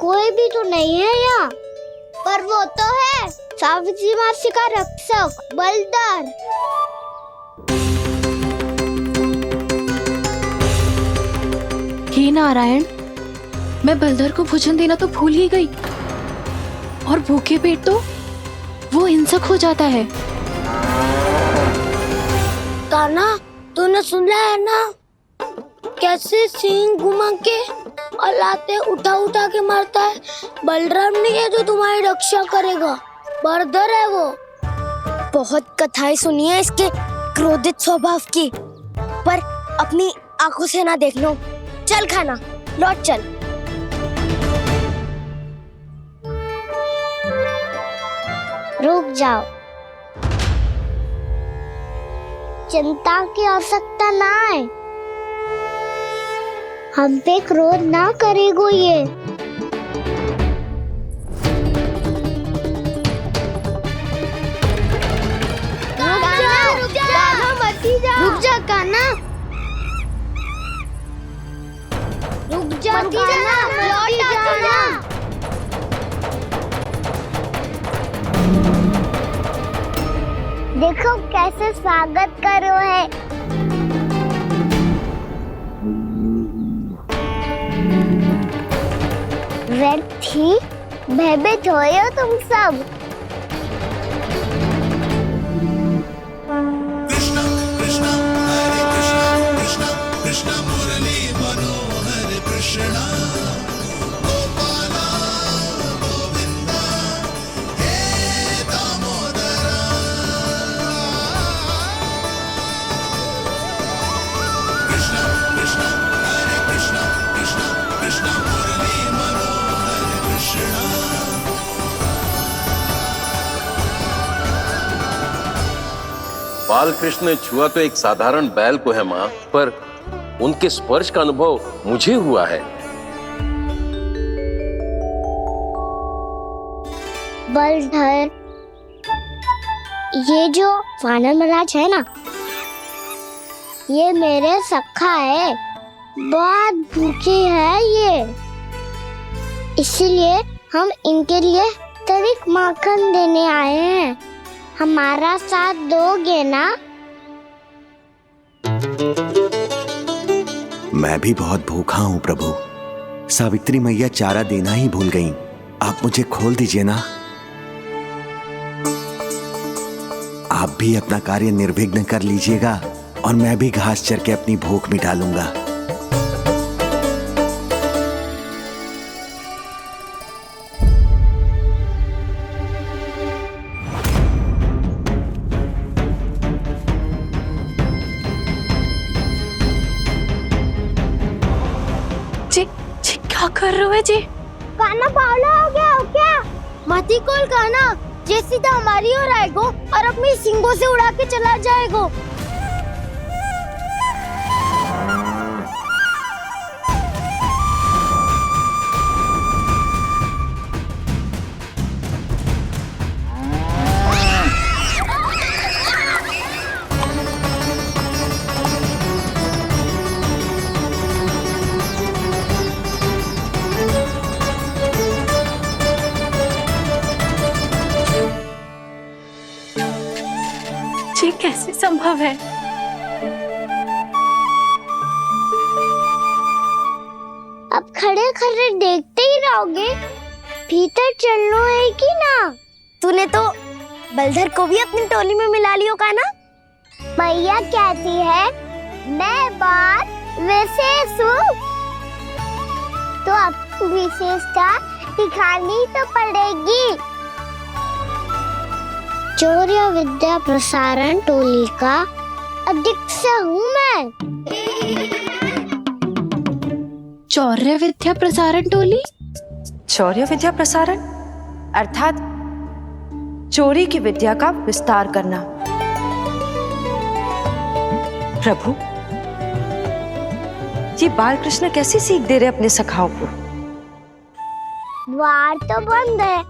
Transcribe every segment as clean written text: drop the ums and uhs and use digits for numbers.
कोई भी तो नहीं है यहाँ। पर वो तो है, सावित्री मासी का रक्षक बलदार। हे नारायण, मैं बलधर को भोजन देना तो भूल ही गई, और भूखे पेट तो वो हिंसक हो जाता है। कान्हा, तूने सुना है ना कैसे सींग घुमा के और लाते उठा उठा के मारता है? बलराम नहीं है जो तुम्हारी रक्षा करेगा, बलधर है वो। बहुत कथाएं सुनी है इसके क्रोधित स्वभाव की, पर अपनी आंखों से ना देख लो। चल खाना, लौट चल। रुक जाओ, चिंता की आवश्यकता ना है। हम पे क्रोध ना करेगो ये। रुक जा कान्हा, रुक जा कान्हा, लौट आ कान्हा। देखो कैसे स्वागत करो है। व्यर्थी भयभीत हो तुम सब। कृष्णा कृष्णा हरे कृष्णा कृष्णा कृष्णा मुरली मनोहर कृष्णा गोपाला गोविंदा हे दामोदरा। कृष्णा कृष्णा हरे कृष्णा कृष्णा कृष्णा मुरली मनोहर कृष्णा। बाल कृष्ण ने छुआ तो एक साधारण बैल को है माँ, पर उनके स्पर्श का अनुभव मुझे हुआ है। बलधर, ये जो वानर महाराज है ना, ये मेरे सखा है, बहुत भूखे है ये, इसीलिए हम इनके लिए तनिक माखन देने आए हैं। हमारा साथ दोगे ना? मैं भी बहुत भूखा हूँ प्रभु। सावित्री मैया चारा देना ही भूल गईं। आप मुझे खोल दीजिए ना। आप भी अपना कार्य निर्विघ्न कर लीजिएगा और मैं भी घास चर के अपनी भूख मिटा लूंगा। क्या कर रहे हो जी? कान्हा पावला हो गया हो क्या? मती कोल कान्हा, जे सीधा हमारी ओर आएगो और अपनी सींगों से उड़ा के चला जाएगो। ये कैसे संभव है? अब खड़े खड़े देखते ही रहोगे? भीतर चलना है कि ना? तूने तो बलधर को भी अपनी टोली में मिला लियो का ना? मैया कहती है मैं बात विशेष हूँ, तो अब विशेषता दिखानी तो पड़ेगी। चौर्य विद्या प्रसारण टोली का अध्यक्ष हूँ मैं। चौर्य विद्या प्रसारण टोली? चौर्य विद्या प्रसारण अर्थात चोरी की विद्या का विस्तार करना। प्रभु, ये बाल कृष्ण कैसी सीख दे रहे अपने सखाओं को? द्वार तो बंद है,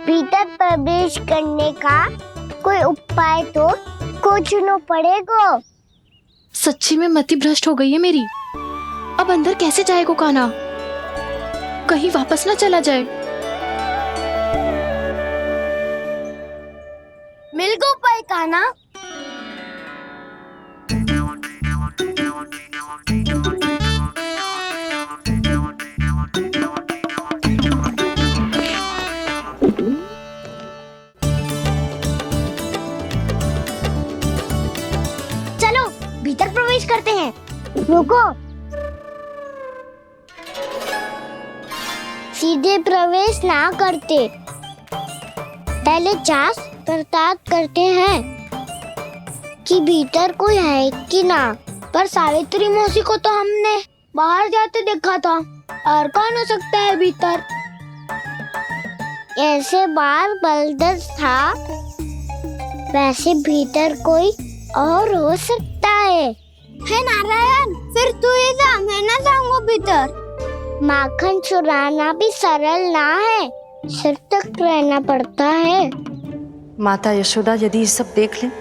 भीतर प्रवेश करने का कोई उपाय तो खोजना पड़ेगा। सच्ची में मति भ्रष्ट हो गई है मेरी। अब अंदर कैसे जाएगा कान्हा? कहीं वापस ना चला जाए। मिल गो पाए कान्हा। चलो भीतर प्रवेश करते हैं। रुको, सीधे प्रवेश ना करते, पहले जांच पड़ताल करते हैं कि भीतर कोई है कि ना। पर सावित्री मौसी को तो हमने बाहर जाते देखा था, और कौन हो सकता है भीतर? ऐसे बार बलदर था, वैसे भीतर कोई और हो सकता है नारायण? फिर तू ही जा, मैं ना जाऊंगा भीतर। माखन चुराना भी सरल ना है, सिर तक रहना पड़ता है। माता यशोदा यदि ये सब देख लें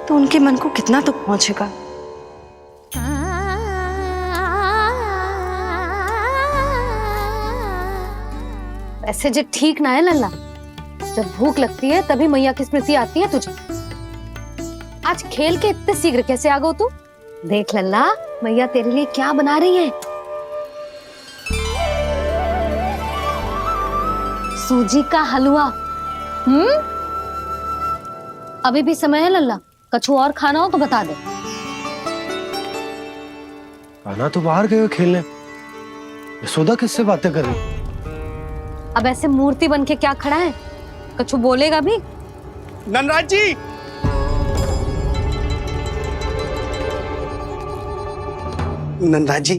तो उनके मन को कितना दुख पहुंचेगा। ऐसे जो ठीक ना है लल्ला, जब भूख लगती है तभी मैया की स्मृति आती है तुझे। आज खेल के इतने शीघ्र कैसे आ गो तू? देख लल्ला, मैया तेरे लिए क्या बना रही है। सूजी का हलवा। अभी भी समय है लल्ला, कछु और खाना हो तो बता दे। कान्हा तो बाहर गए खेलने, यशोदा किससे बातें कर रही? अब ऐसे मूर्ति बन के क्या खड़ा है? कछु बोलेगा भी? ननराज जी, नंदराज जी,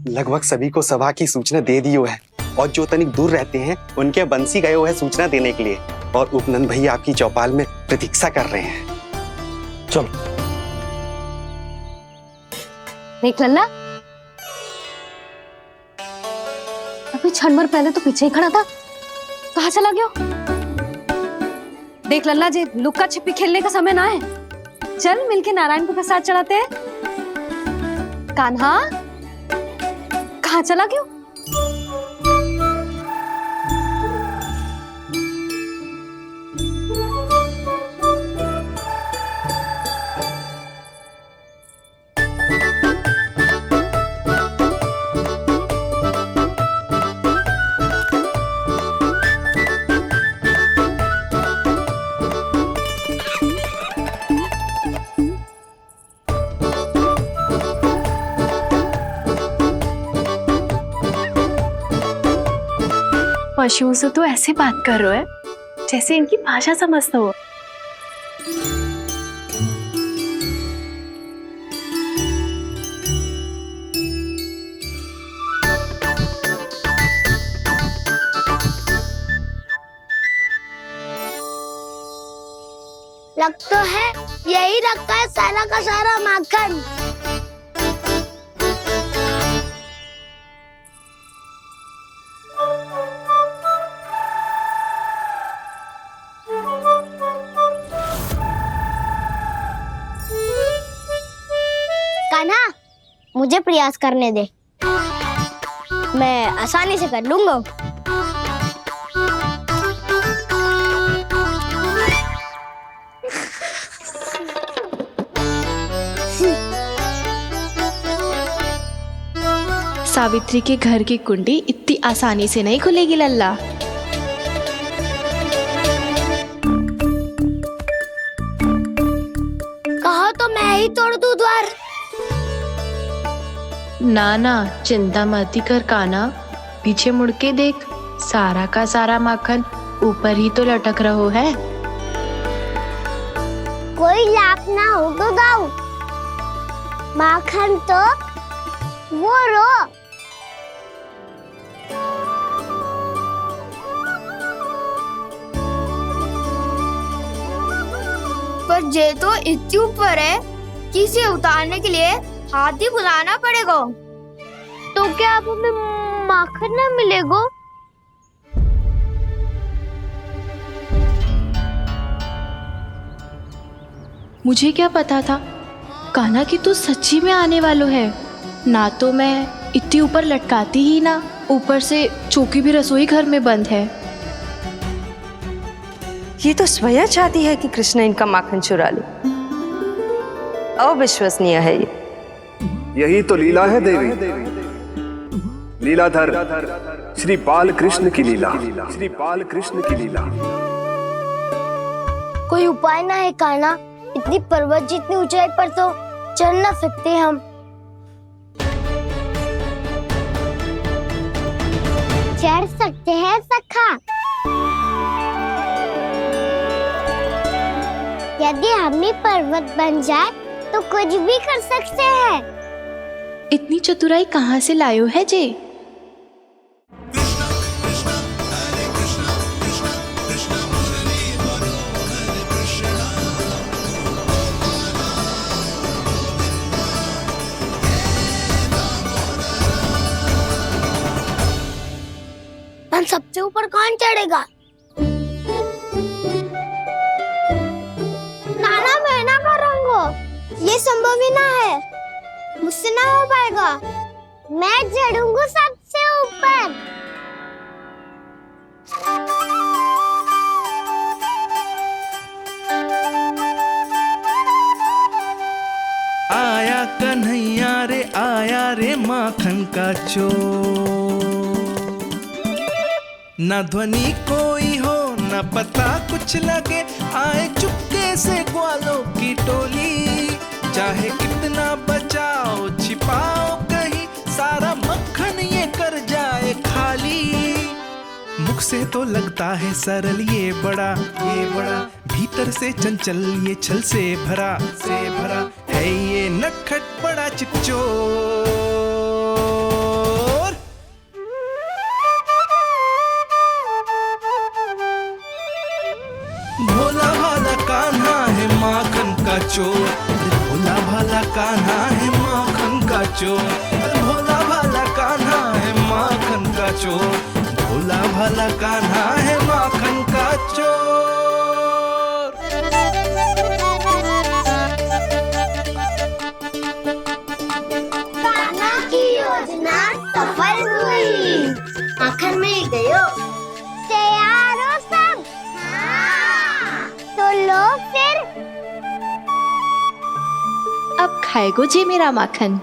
लगभग सभी को सभा की सूचना दे दी है, और जो तनिक दूर रहते हैं उनके बंसी गए हुए हैं सूचना देने के लिए, और उपनंद भैया आपकी चौपाल में प्रतीक्षा कर रहे हैं। चलो। देख लल्ला, अभी क्षण भर पहले तो पीछे ही खड़ा था, कहाँ चला गया? देख लल्ला जी, लुक्का छिपी खेलने का समय ना है। चल मिलके नारायण को प्रसाद चढ़ाते हैं। कान्हा, कहाँ चला गया? पशुओं से तो ऐसे बात कर रहे हो जैसे इनकी भाषा समझते हो। लग तो है यही रखा है सारा का सारा माखन। कान्हा, मुझे प्रयास करने दे, मैं आसानी से कर लूंगा। सावित्री के घर की कुंडी इतनी आसानी से नहीं खुलेगी लल्ला। कहो तो मैं ही तोड़ दूं द्वार। ना ना, चिंता मत कर कान्हा, पीछे मुड़ के देख, सारा का सारा माखन ऊपर ही तो लटक रहो है। कोई लाभ ना हो तो दाऊ, माखन तो वो रो। पर जे तो इतनी ऊपर है कि इसे उतारने के लिए हाथ ही बुलाना पड़ेगा। तो क्या अब हमें माखन ना मिलेगा? मुझे क्या पता था कान्हा कि तू सच्ची में आने वालो है। ना तो मैं इतनी ऊपर लटकाती ही ना, ऊपर से चौकी भी रसोई घर में बंद है। ये तो स्वयं चाहती है कि कृष्ण इनका माखन चुरा ले। अविश्वसनीय है ये। यही तो लीला है देवी, लीलाधर श्री बाल कृष्ण की लीला, श्री बाल कृष्ण की लीला। कोई उपाय ना है कान्हा? इतनी पर्वत जितनी ऊंचाई पर तो चढ़ ना सकते हम। चढ़ सकते हैं सखा, यदि हम ही पर्वत बन जाए तो कुछ भी कर सकते हैं। इतनी चतुराई कहाँ से लायो है जे? सबसे ऊपर कौन चढ़ेगा? नाना मैं ना करूँगा, ये संभव ही ना है, मुझसे ना हो पाएगा। मैं चढ़ूंगा सबसे ऊपर। आया कन्हैया रे, आया रे माखन का चोर। न ध्वनि कोई हो न पता कुछ लगे, आए चुपके से ग्वालों की टोली। चाहे कितना बचाओ छिपाओ कहीं, सारा मक्खन ये कर जाए खाली। मुख से तो लगता है सरल ये बड़ा भीतर से चंचल ये छल से भरा है ये नटखट बड़ा चिपचोर। भोला भाला कान्हा है माखन का चोर, भोला भाला कान्हा है माखन का चोर, भोला भाला कान्हा है माखन का चोर, भोला भाला कान्हा है माखन का चोर। कान्हा की योजना सफल हुई, माखन मिल गयो। तैयार हो सब? तो लो फिर। अब खाएगो जे मेरा माखन।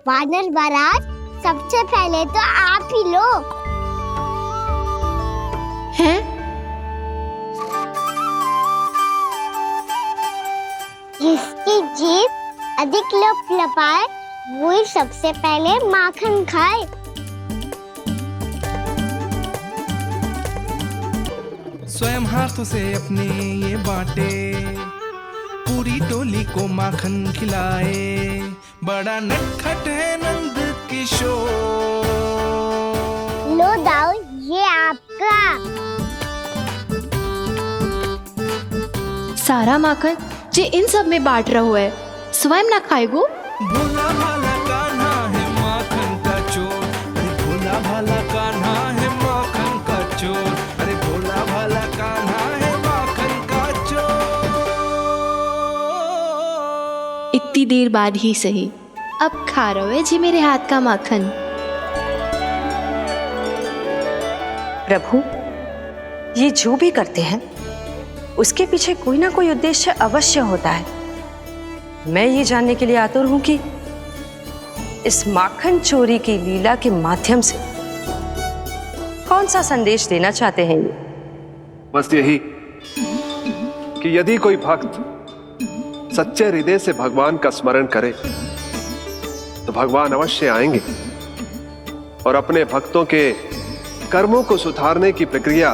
वानर महाराज, सबसे पहले तो आप ही लो। हैं? जिसकी जीभ अधिक लपलपाए वही सबसे पहले माखन खाए। स्वयं हाथों से अपने ये बांटे, पूरी टोली को माखन खिलाए। बड़ा नटखट है नंद किशोर। लो दाऊ, ये आपका। सारा माखन जे इन सब में बांट रहो है, स्वयं ना खाएगो। भोला भाला कान्हा है माखन का चोर, अरे भोला भाला कान्हा है माखन का चोर, अरे भोला भाला कान्हा है माखन का चोर। इतनी देर बाद ही सही, अब खा रहो है जी मेरे हाथ का माखन। प्रभु, ये जो भी करते हैं उसके पीछे कोई ना कोई उद्देश्य अवश्य होता है। मैं ये जानने के लिए आतुर हूं कि इस माखन चोरी की लीला के माध्यम से कौन सा संदेश देना चाहते हैं ये। बस यही कि यदि कोई भक्त सच्चे हृदय से भगवान का स्मरण करे तो भगवान अवश्य आएंगे और अपने भक्तों के कर्मों को सुधारने की प्रक्रिया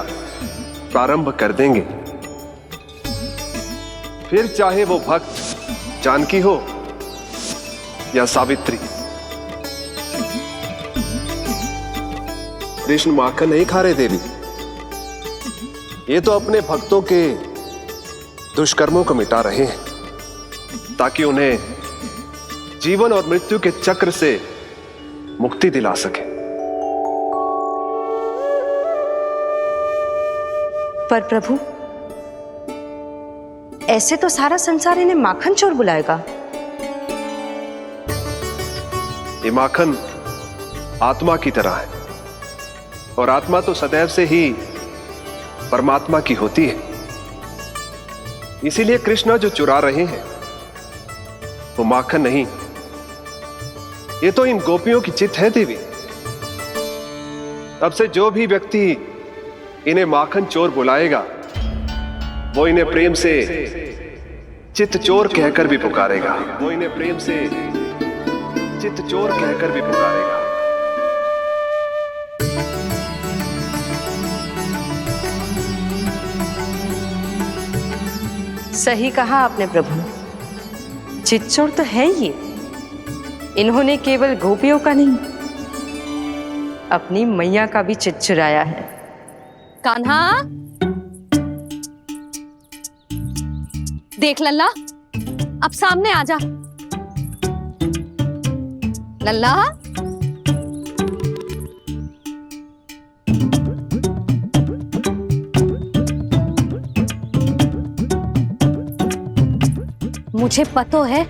प्रारंभ कर देंगे। फिर चाहे वो भक्त जानकी हो या सावित्री। कृष्ण माखन नहीं खा रहे देवी, ये तो अपने भक्तों के दुष्कर्मों को मिटा रहे हैं ताकि उन्हें जीवन और मृत्यु के चक्र से मुक्ति दिला सके। पर प्रभु, ऐसे तो सारा संसार इन्हें माखन चोर बुलाएगा। ये माखन आत्मा की तरह है, और आत्मा तो सदैव से ही परमात्मा की होती है। इसीलिए कृष्ण जो चुरा रहे हैं वो माखन नहीं, ये तो इन गोपियों की चित्त है देवी। अब से जो भी व्यक्ति इन्हें माखन चोर बुलाएगा वो इन्हें प्रेम से चित्त चोर कहकर भी पुकारेगा। वो इन्हें प्रेम से चित्त चोर कहकर भी पुकारेगा। सही कहा आपने प्रभु, चित्त चोर तो है ये। इन्होंने केवल गोपियों का नहीं, अपनी मैया का भी चित्त चुराया है। कान्हा, देख लल्ला, अब सामने आ जा। लल्ला, मुझे पतो है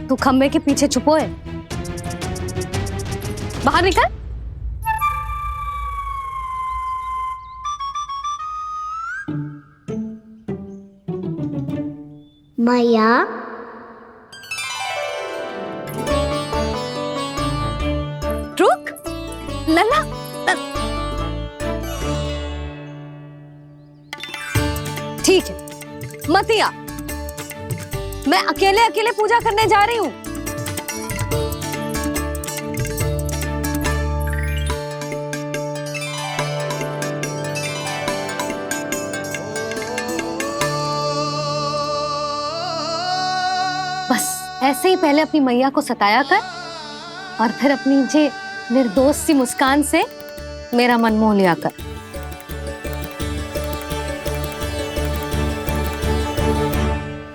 तू खम्बे के पीछे छुपो है। बाहर निकल। मैया, रुक। लल्ला, ठीक है, मत आ। मैं अकेले अकेले पूजा करने जा रही हूँ। बस ऐसे ही पहले अपनी मैया को सताया कर और फिर अपनी जे निर्दोष सी मुस्कान से मेरा मन मोह लिया कर।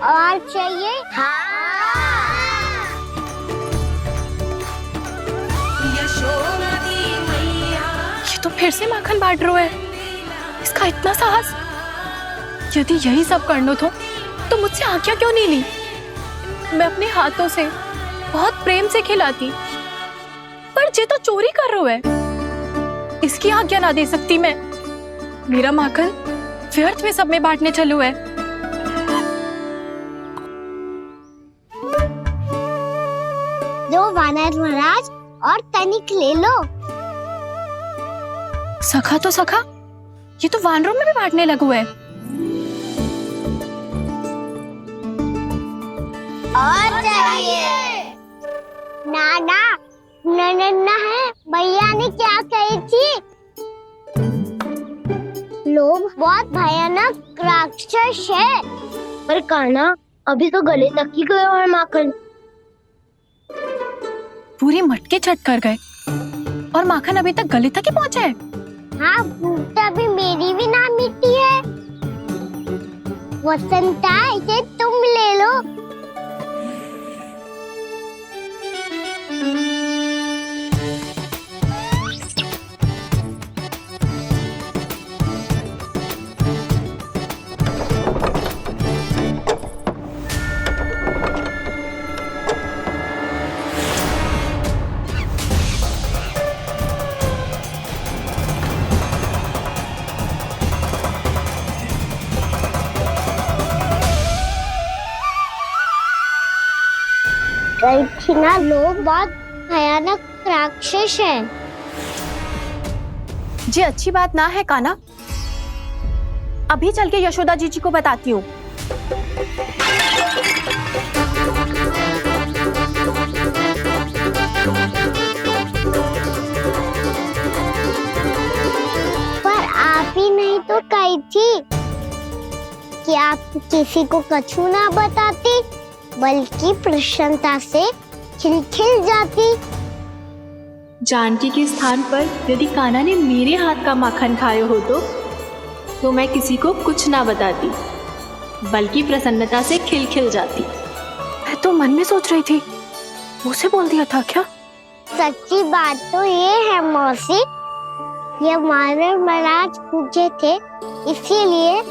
और चाहिए? ये तो फिर से माखन बांट रहा है। इसका इतना साहस। यदि यही सब करना तो मुझसे आज्ञा क्यों नहीं ली? मैं अपने हाथों से बहुत प्रेम से खिलाती, पर ये तो चोरी कर रहा है। इसकी आज्ञा ना दे सकती मैं। मेरा माखन व्यर्थ में सब में बांटने चलू है। दो वानर महाराज और तनिक ले लो। सखा तो सखा, ये तो वानरों में भी बांटने लगू है। और चाहिए? नाना, नन्ना है, भैया ने क्या कही थी? लोभ बहुत भयानक राक्षस है। पर कान्हा, अभी तो गले तक ही गया है माखन। पूरी मटके चट कर गए और माखन अभी तक गले तक ही पहुंचा है। हाँ, तभी मेरी भी ना मिट्टी है। वसंता, इसे तुम ले लो। ना, लोग बहुत भयानक राक्षस हैं। जी अच्छी बात ना है कान्हा। अभी चल के यशोदा जी को बताती हूँ। पर आप ही नहीं तो कही थी कि आप किसी को कछु ना बताती, बल्कि प्रसन्नता से खिलखिल जाती। जानकी के स्थान पर यदि कान्हा ने मेरे हाथ का माखन खाया हो तो मैं किसी को कुछ ना बताती, बल्कि प्रसन्नता से खिलखिल जाती। मैं तो मन में सोच रही थी, मुझसे बोल दिया था क्या? सच्ची बात तो ये है मौसी ये हमारे महाराज पूछे थे, इसीलिए।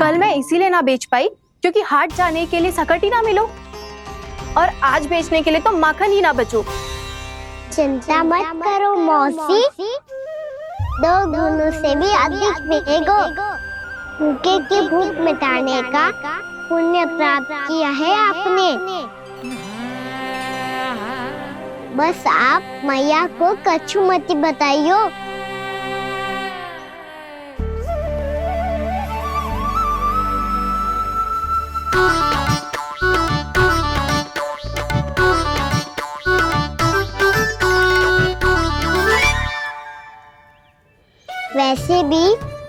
कल मैं इसीलिए ना बेच पाई क्योंकि हाट जाने के लिए सकट ही ना मिलो, और आज बेचने के लिए तो माखन ही ना बचो। चिंता मत करो मौसी, 2 गुनों से भी अधिक मिलेगा। भूखे की भूख मिटाने का पुण्य प्राप्त किया है आपने। बस आप मैया को कछु मत बताइयो। वैसे भी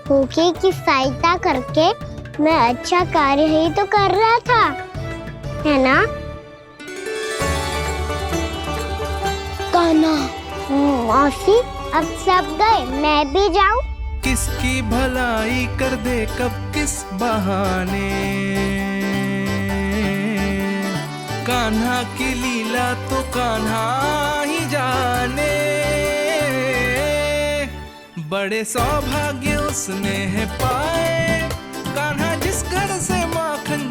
भूखे की सहायता करके मैं अच्छा कार्य ही तो कर रहा था, है ना? कान्हा, मौसी अब सब गए, मैं भी जाऊं? किसकी भलाई कर दे कब किस बहाने, कान्हा की लीला तो कान्हा ही जाने। बड़े सौभाग्य उसने है पाए, कान्हा जिस घर से माखन